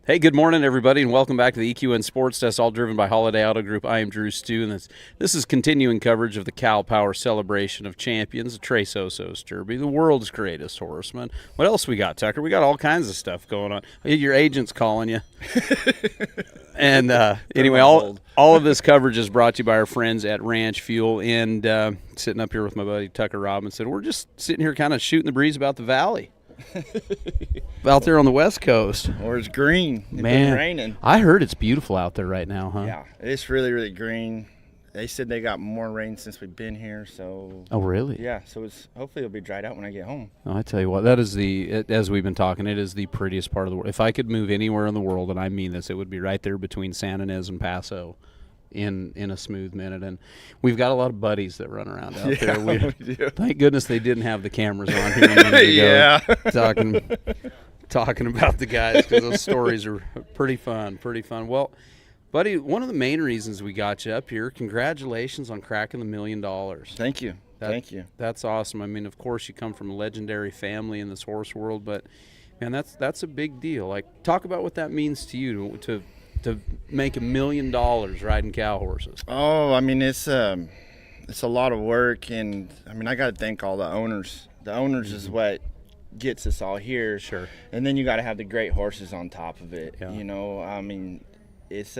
Hey, good morning, everybody, and welcome back to the EQN Sports Desk, all driven by Holiday Auto Group. I am Dru Stewart, and this is continuing coverage of the Cal Power Celebration of Champions, the Tres Osos Derby, the world's greatest horseman. What else we got, Tucker? We got all kinds of stuff going on. Your agent's calling you. And anyway, all of this coverage is brought to you by our friends at Ranch Fuel. And sitting up here with my buddy Tucker Robinson, we're just sitting here kind of shooting the breeze about the Valley. Out there on the West Coast. Or it's green. It's Man, been raining. I heard it's beautiful out there right now, huh? Yeah, it's really, really green. They said they got more rain since we've been here, so. Oh, really? Yeah, so hopefully it'll be dried out when I get home. Oh, I tell you what, that is as we've been talking, it is the prettiest part of the world. If I could move anywhere in the world, and I mean this, it would be right there between San Ynez and Paso in a smooth minute. And we've got a lot of buddies that run around out there. We do. Thank goodness they didn't have the cameras on here a minute ago. Yeah. talking about the guys, because those stories are pretty fun. Well, buddy, one of the main reasons we got you up here, congratulations on cracking the $1 million. Thank you. Thank you. That's awesome. I mean, of course, you come from a legendary family in this horse world, but, man, that's a big deal. Like, talk about what that means to you to make $1 million riding cow horses. Oh, I mean, it's a lot of work, and, I mean, I got to thank all the owners. The owners is what gets us all here. Sure. And then you got to have the great horses on top of it. Yeah. You know, I mean, it's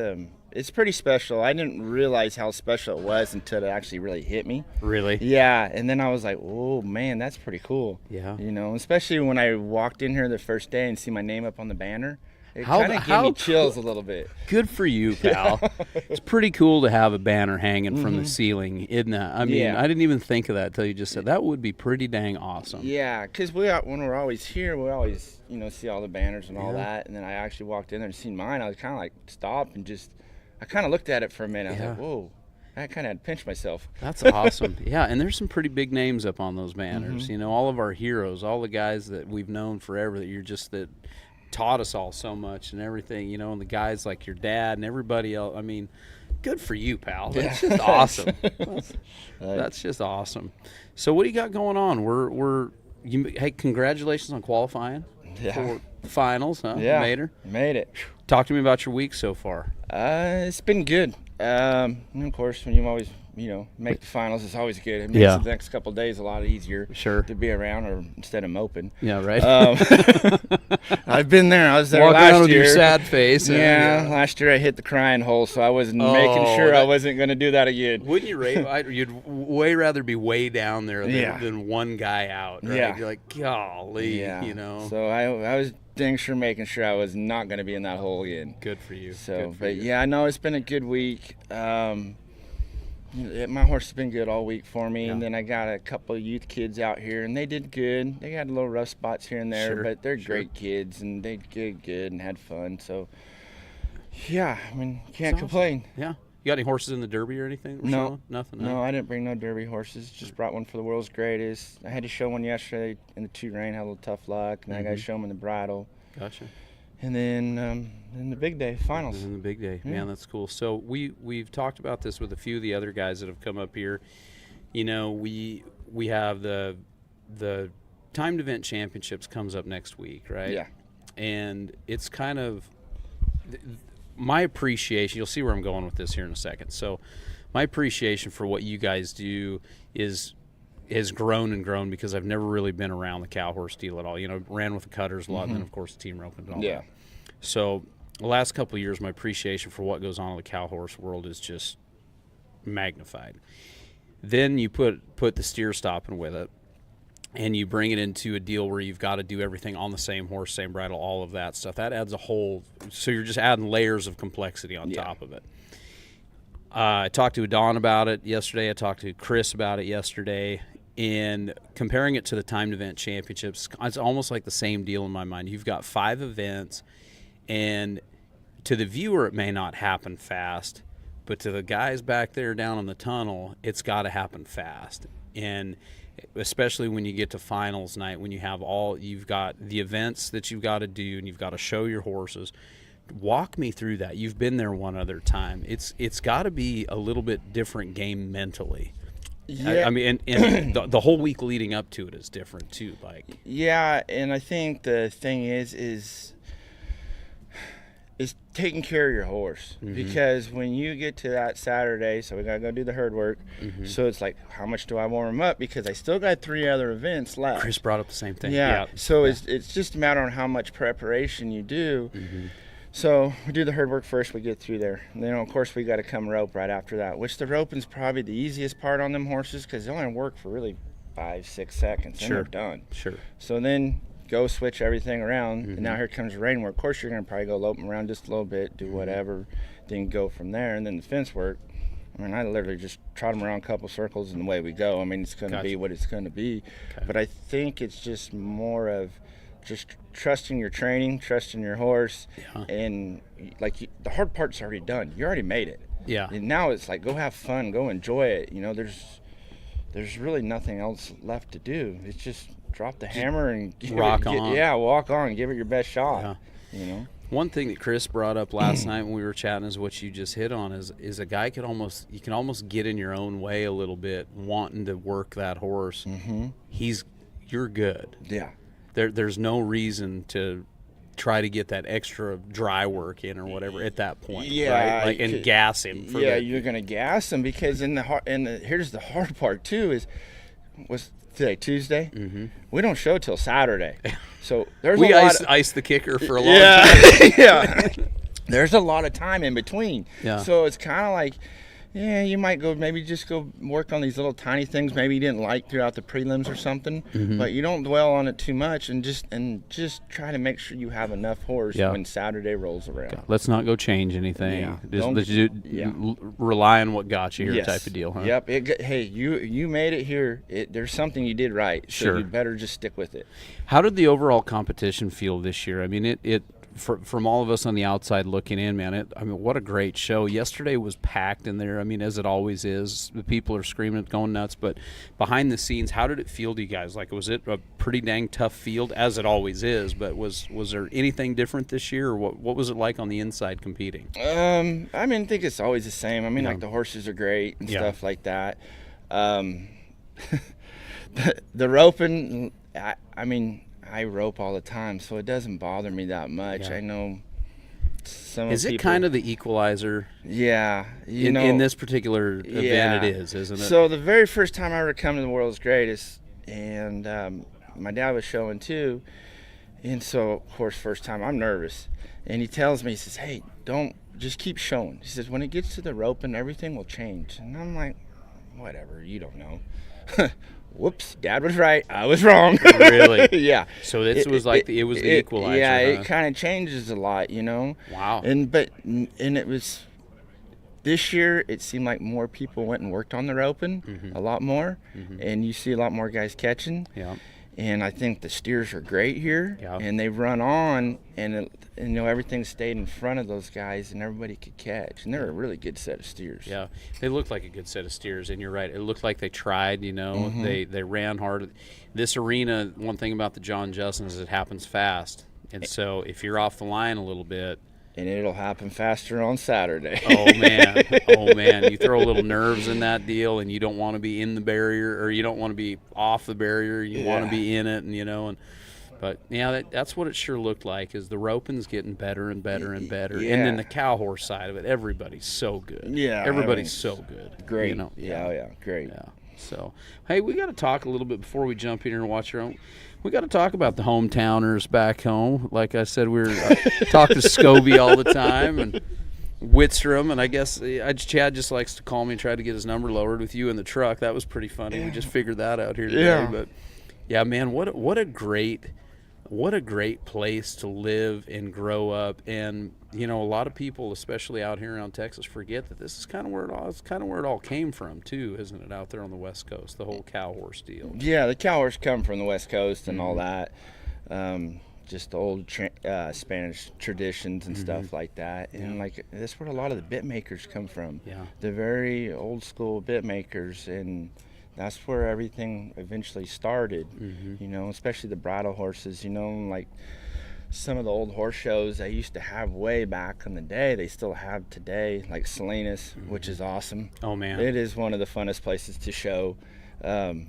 pretty special. I didn't realize how special it was until it actually really hit me. Really? Yeah, and then I was like, oh man, that's pretty cool. Yeah. You know, especially when I walked in here the first day and see my name up on the banner. It How- kind of gave how me chills a little bit. Good for you, pal. It's pretty cool to have a banner hanging from the ceiling, isn't it? I mean, Yeah. I didn't even think of that until you just said that. Would be pretty dang awesome. Yeah, because when we're always here, we always, you know, see all the banners and all that. And then I actually walked in there and seen mine. I was kind of like stopped and just, I kind of looked at it for a minute. I was like, whoa. I kind of had to pinch myself. That's awesome. Yeah, and there's some pretty big names up on those banners. You know, all of our heroes, all the guys that we've known forever that taught us all so much and everything, you know, and the guys like your dad and everybody else. I mean, good for you, pal. That's just awesome. That's just awesome. So what do you got going on? Hey, congratulations on qualifying for the finals, huh? Yeah, made it. it. Talk to me about your week so far. It's been good. And of course, when you always, you know, make the finals, it's always good. It makes the next couple of days a lot easier to be around, or instead of moping. Yeah, right. I've been there. I was there Walk last around with year. your sad face. Yeah, last year I hit the crying hole, so I was making sure I wasn't going to do that again. Wouldn't you you'd way rather be way down there than one guy out, right? Yeah. You're like, golly, you know. So I was dang sure making sure I was not going to be in that hole again. Good for you. So, yeah, I know it's been a good week. My horse has been good all week for me, and then I got a couple of youth kids out here, and they did good. They got little rough spots here and there, but they're great kids, and they did good and had fun. So, yeah, I mean, can't complain. Yeah. You got any horses in the Derby or anything? No. Nothing? No, I didn't bring no Derby horses. Just brought one for the world's greatest. I had to show one yesterday in the 2 rein, had a little tough luck, and I got to show them in the bridle. Gotcha. And then in the big day, finals. In the big day. Yeah. Man, that's cool. So we've talked about this with a few of the other guys that have come up here. You know, we have the timed event championships comes up next week, right? Yeah. And it's kind of my appreciation. You'll see where I'm going with this here in a second. So my appreciation for what you guys do has grown and grown, because I've never really been around the cow horse deal at all. You know, ran with the cutters a lot, and then of course the team roping and all that. So the last couple of years, my appreciation for what goes on in the cow horse world is just magnified. Then you put the steer stopping with it, and you bring it into a deal where you've got to do everything on the same horse, same bridle, all of that stuff. That adds a whole, so you're just adding layers of complexity on top of it. I talked to Don about it yesterday. I talked to Chris about it yesterday. And comparing it to the timed event championships, it's almost like the same deal in my mind. You've got 5 events, and to the viewer it may not happen fast, but to the guys back there down in the tunnel, it's got to happen fast. And especially when you get to finals night, when you've got the events that you've got to do, and you've got to show your horses. Walk me through that. You've been there one other time. It's got to be a little bit different game mentally. Yeah. I mean, and the whole week leading up to it is different too. Like, yeah, and I think the thing is taking care of your horse, because when you get to that Saturday, so we gotta go do the herd work. So it's like, how much do I warm him up? Because I still got 3 other events left. Chris brought up the same thing. Yeah. So it's just a matter on how much preparation you do. So we do the herd work first, we get through there. And then, of course, we got to come rope right after that, which the roping's probably the easiest part on them horses, because they only work for really 5-6 seconds, and they're done. So then go switch everything around, and now here comes the rein work. Of course, you're going to probably go loping around just a little bit, do whatever, then go from there. And then the fence work, I mean, I literally just trot them around a couple circles and away we go. I mean, it's going to be what it's going to be. But I think it's just more of just trusting your training, trusting your horse, and like the hard part's already done. You already made it. And now it's like, go have fun, go enjoy it. You know, there's really nothing else left to do. It's just drop the hammer and walk on. Walk on, give it your best shot. You know. One thing that Chris brought up last night when we were chatting is what you just hit on, is a guy can almost get in your own way a little bit, wanting to work that horse. You're good. There's no reason to try to get that extra dry work in or whatever at that point, right? Like, and gas him. You're gonna gas him, because here's the hard part too was today Tuesday. We don't show till Saturday, so there's we ice the kicker for a long time. There's a lot of time in between. So it's kind of like, you might just go work on these little tiny things maybe you didn't like throughout the prelims or something, but you don't dwell on it too much, and just try to make sure you have enough horse when Saturday rolls around. Let's not go change anything. Just rely on what got you here, type of deal, huh? Hey, you made it here. There's something you did right, so you better just stick with it. How did the overall competition feel this year? I mean, from all of us on the outside looking in, man, what a great show. Yesterday was packed in there, I mean, as it always is. The people are screaming, going nuts. But behind the scenes, how did it feel to you guys? Like, was it a pretty dang tough field, as it always is? But was there anything different this year, or what was it like on the inside competing? I mean, I think it's always the same. I mean, like, the horses are great and stuff like that. The roping, I mean, I rope all the time, so it doesn't bother me that much. I know some Is it kind of the equalizer? In this particular event, it is, isn't it? So the very first time I ever come to the World's Greatest, and my dad was showing too, and so of course first time I'm nervous, and he tells me, he says, "Hey, just keep showing." He says, "When it gets to the roping, everything will change." And I'm like, whatever, you don't know. Whoops, Dad was right. I was wrong. Really? Yeah. So this was like the equalizer. Yeah, huh? it kind of changes a lot, you know. Wow. And it was this year. It seemed like more people went and worked on the roping, a lot more, and you see a lot more guys catching. And I think the steers are great here, and they run on, and everything stayed in front of those guys, and everybody could catch. And they're a really good set of steers. Yeah, they looked like a good set of steers, and you're right. It looked like they tried. They ran hard. This arena, one thing about the John Justin is it happens fast, and so if you're off the line a little bit. And it'll happen faster on Saturday. Oh man! You throw a little nerves in that deal, and you don't want to be in the barrier, or you don't want to be off the barrier. You want to be in it, But that's what it sure looked like. Is the roping's getting better and better and better, and then the cow horse side of it, everybody's so good. Everybody's so good. Great. Great. Yeah. So, hey, we got to talk a little bit before we jump in here and watch our own. We got to talk about the hometowners back home. Like I said, we're talk to Scobie all the time and Whitstrom, and I guess Chad just likes to call me and try to get his number lowered with you in the truck. That was pretty funny. We just figured that out here today. But yeah, man, what a great place to live and grow up. And a lot of people, especially out here around Texas, forget that this is kind of where it all came from too, isn't it? Out there on the West Coast, the whole cow horse deal. Yeah, the cow horse come from the West Coast and all that. Just the old Spanish traditions and stuff like that. And that's where a lot of the bit makers come from. The very old school bit makers, and that's where everything eventually started. Especially the bridle horses. some of the old horse shows they used to have way back in the day, they still have today, like Salinas, which is awesome. Oh, man. It is one of the funnest places to show. The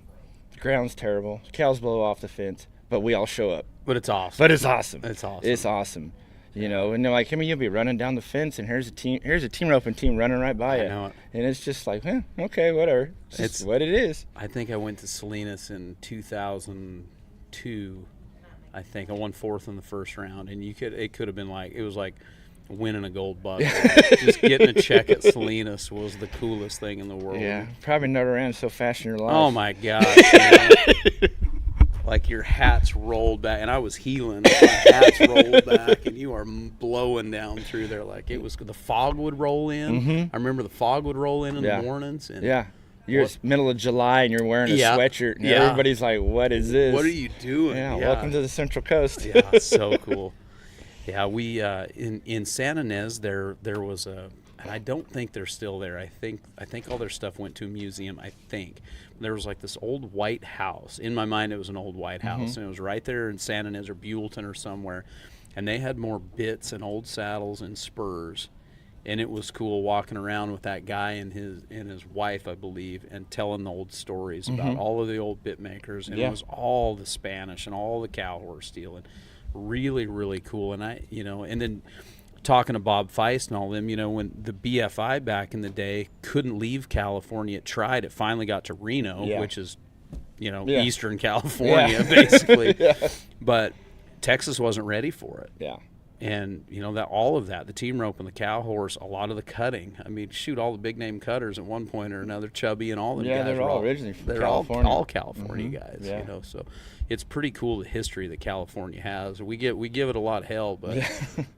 ground's terrible. Cows blow off the fence, but we all show up. But it's awesome. But it's awesome. It's awesome. It's awesome. You know, and they're like, I mean, you'll be running down the fence, and here's a team roping team running right by you. I know it. And it's just like, okay, whatever. It's what it is. I think I went to Salinas in 2002. I think I won 4th in the first round, and it could have been like, it was like winning a gold bucket. Just getting a check at Salinas was the coolest thing in the world. Yeah, probably never ran so fast in your life. Oh my gosh. Like your hat's rolled back, and I was healing. My hat's rolled back, and you are blowing down through there like it was. The fog would roll in. Mm-hmm. I remember the fog would roll in the mornings. And you're middle of July, and you're wearing a sweatshirt, and everybody's like, "What is this? What are you doing?" Yeah, welcome to the Central Coast. Yeah, so cool. Yeah, we in Santa Ynez there was a, and I don't think they're still there. I think all their stuff went to a museum. I think there was like this old white house. In my mind, it was an old white house, and it was right there in Santa Ynez or Buellton or somewhere. And they had more bits and old saddles and spurs, and it was cool walking around with that guy and his wife, I believe, and telling the old stories about all of the old bit makers. And it was all the Spanish and all the cow horse stealing. Really, really cool. And and then talking to Bob Feist and all them, when the BFI back in the day couldn't leave California, it tried. It finally got to Reno, which is, Eastern California, basically. But Texas wasn't ready for it. Yeah. And, that all of that, the team rope and the cow horse, a lot of the cutting. I mean, shoot, all the big name cutters at one point or another, Chubby and all them guys. Yeah, they're all originally from California. All California guys, so it's pretty cool the history that California has. We give it a lot of hell, but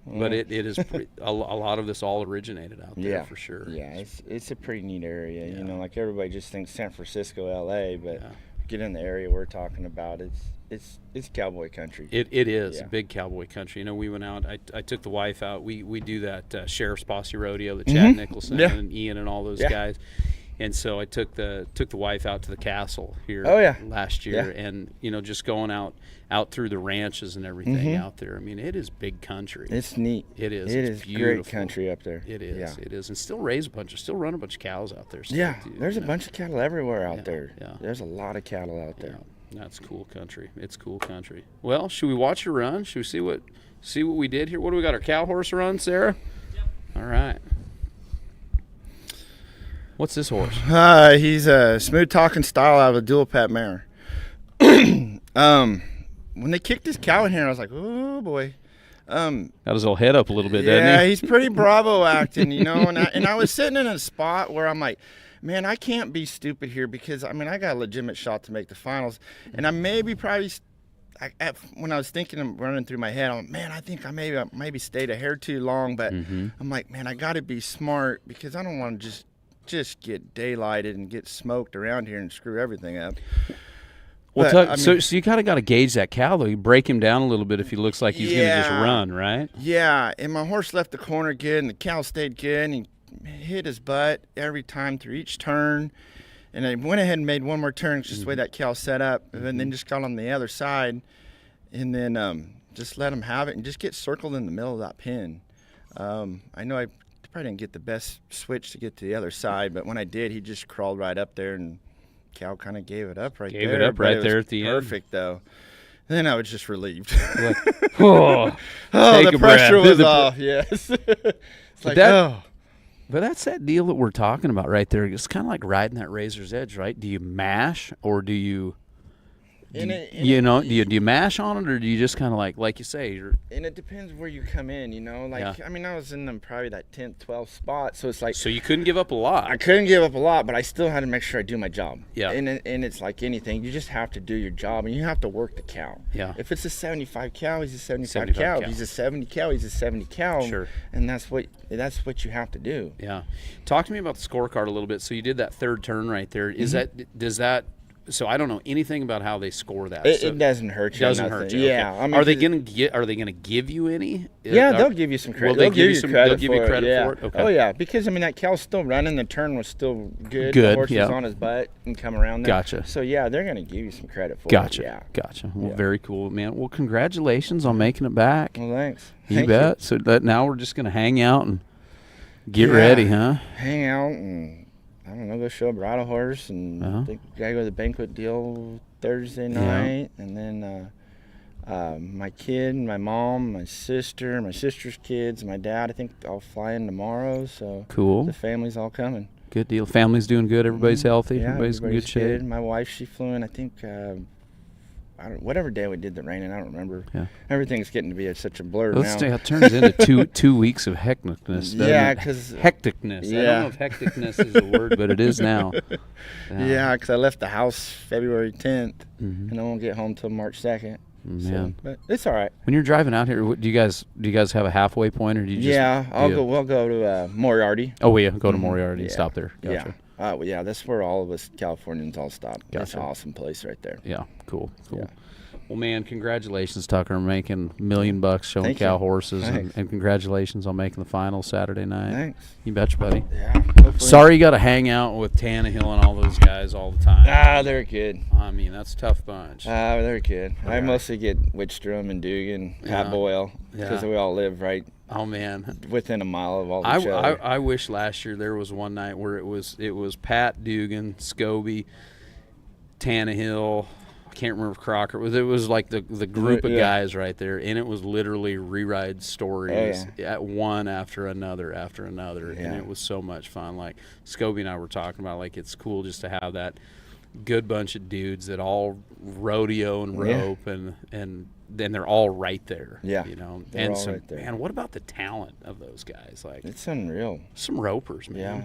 but it is a lot of this all originated out there for sure. Yeah, it's a pretty neat area. Yeah. Like everybody just thinks San Francisco, LA, but get in the area we're talking about, it's cowboy country. It is big cowboy country. We went out. I took the wife out. We do that Sheriff's Posse Rodeo, the Chad Nicholson and Ian and all those guys. And so I took the wife out to the castle here last year, and just going out through the ranches and everything out there. I mean, it is big country. It's neat. It is. It's beautiful. Great country up there. It is. Yeah. It is, and still run a bunch of cows out there. Still, there's a bunch of cattle everywhere out there. Yeah. There's a lot of cattle out there. Yeah. That's cool country. It's cool country. Well, should we watch your run? Should we see what we did here? What do we got? Our cow horse run, Sarah? Yep. All right. What's this horse? He's a smooth talking style out of a dual pet mare. When they kicked this cow in here, I was like, oh boy. Got his little head up a little bit, doesn't he? Yeah, he's pretty bravo acting, and I was sitting in a spot where I'm like, man, I can't be stupid here because, I got a legitimate shot to make the finals. And I when I was thinking and running through my head, I'm like, man, I think I maybe stayed a hair too long. But I'm like, man, I got to be smart because I don't want to just get daylighted and get smoked around here and screw everything up. Well, so you kind of got to gauge that cow, though. You break him down a little bit if he looks like he's going to just run, right? Yeah, and my horse left the corner good, and the cow stayed good, and he hit his butt every time through each turn. And I went ahead and made one more turn, just the way that cow set up, and then just got on the other side, and then just let him have it and just get circled in the middle of that pin. I know I probably didn't get the best switch to get to the other side, but when I did, he just crawled right up there, and cow kind of gave it up right there. Gave it up right there at the end. Perfect, though. And then I was just relieved. The pressure was off, yes. It's like, But that's that deal that we're talking about right there. It's kind of like riding that razor's edge, right? Do you mash or do you do you mash on it, or do you just kind of like you say? And it depends where you come in, I was in probably that 10th, 12th spot, so it's like. So you couldn't give up a lot. I couldn't give up a lot, but I still had to make sure I do my job. Yeah. And it's like anything, you just have to do your job, and you have to work the cow. Yeah. If it's a 75 cow, he's a 75 cow. If he's a 70 cow, he's a 70 cow. Sure. And that's what you have to do. Yeah. Talk to me about the scorecard a little bit. So you did that third turn right there. Is So I don't know anything about how they score that. It doesn't hurt you. Doesn't hurt you. Yeah. Okay. I mean, are they gonna give you any? Yeah, they'll give you some credit. Will they give you some credit? They'll give you credit for it. Okay. Oh yeah, because I mean that cow's still running. The turn was still good. Good. The horse was on his butt and come around there. Gotcha. So yeah, they're gonna give you some credit for it. Gotcha. Yeah. Gotcha. Well, very cool, man. Well, congratulations on making it back. Well, thanks. You bet. So now we're just gonna hang out and get ready, huh? Hang out and I don't know, go show a bridle horse, and I think we gotta go to the banquet deal Thursday night, and then my kid, my mom, my sister's kids, my dad. I think I'll fly in tomorrow. So cool. The family's all coming. Good deal. Family's doing good. Everybody's healthy. Yeah, everybody's in good shape. My wife, she flew in. I think whatever day we did the raining, I don't remember. Yeah. Everything's getting to be such a blur now. It turns into two weeks of hecticness. Yeah, because hecticness. Yeah. I don't know if hecticness is a word, but it is now. Yeah, because I left the house February 10th, and I won't get home till March 2nd. So, but it's all right. When you're driving out here, do you guys have a halfway point, or do you just? We'll go to Moriarty. Oh, yeah, go to Moriarty and stop there. Gotcha. Yeah, that's where all of us Californians all stop. Gotcha. That's an awesome place right there. Yeah, cool. Yeah. Well, man, congratulations, Tucker, on making $1 million showing cow horses, and congratulations on making the final Saturday night. Thanks. You betcha, buddy. Yeah. Sorry you got to hang out with Tannehill and all those guys all the time. They're good. I mean, that's a tough bunch. They're good. I mostly get Wickstrom and Dugan, Pat Boyle, because we all live right. Oh man, within a mile of all each other. I wish last year there was one night where it was Pat, Dugan, Scobie, Tannehill. I can't remember Crocker. It was like the group of guys right there, and it was literally rewrite stories at one after another, and it was so much fun. Like Scobie and I were talking about, like it's cool just to have that good bunch of dudes that all rodeo and rope, and then they're all right there. Yeah, you know, and all right there. Man, what about the talent of those guys? Like it's unreal. Some ropers, man. Yeah.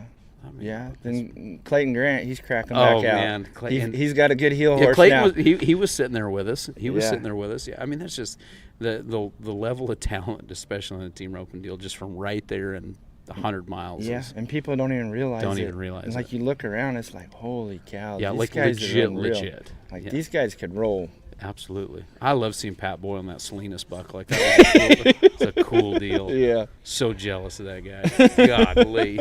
I mean, then Clayton Grant, he's cracking back out. Man, he's got a good heel horse now. He was sitting there with us. He was sitting there with us. Yeah, I mean that's just the level of talent, especially in the team roping deal, just from right there and 100 miles. Yeah, and people don't even realize it. Like you look around, it's like holy cow. Yeah, these like guys legit. Like these guys could roll. Absolutely. I love seeing Pat Boyle in that Salinas buck. Like that. It's a cool deal. Yeah. So jealous of that guy. Godly.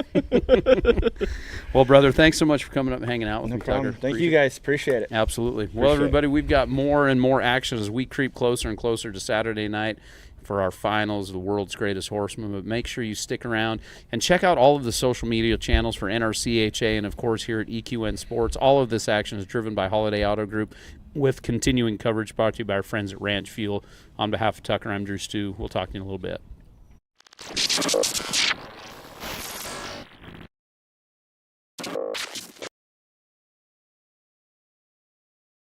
Well, brother, thanks so much for coming up and hanging out with me, Tucker. Thank you guys. Appreciate it. Absolutely. Well, everybody, we've got more and more action as we creep closer and closer to Saturday night for our finals of the World's Greatest Horseman. But make sure you stick around and check out all of the social media channels for NRCHA and, of course, here at EQN Sports. All of this action is driven by Holiday Auto Group, with continuing coverage brought to you by our friends at Ranch Fuel. On behalf of Tucker, I'm Dru Stew. We'll talk to you in a little bit.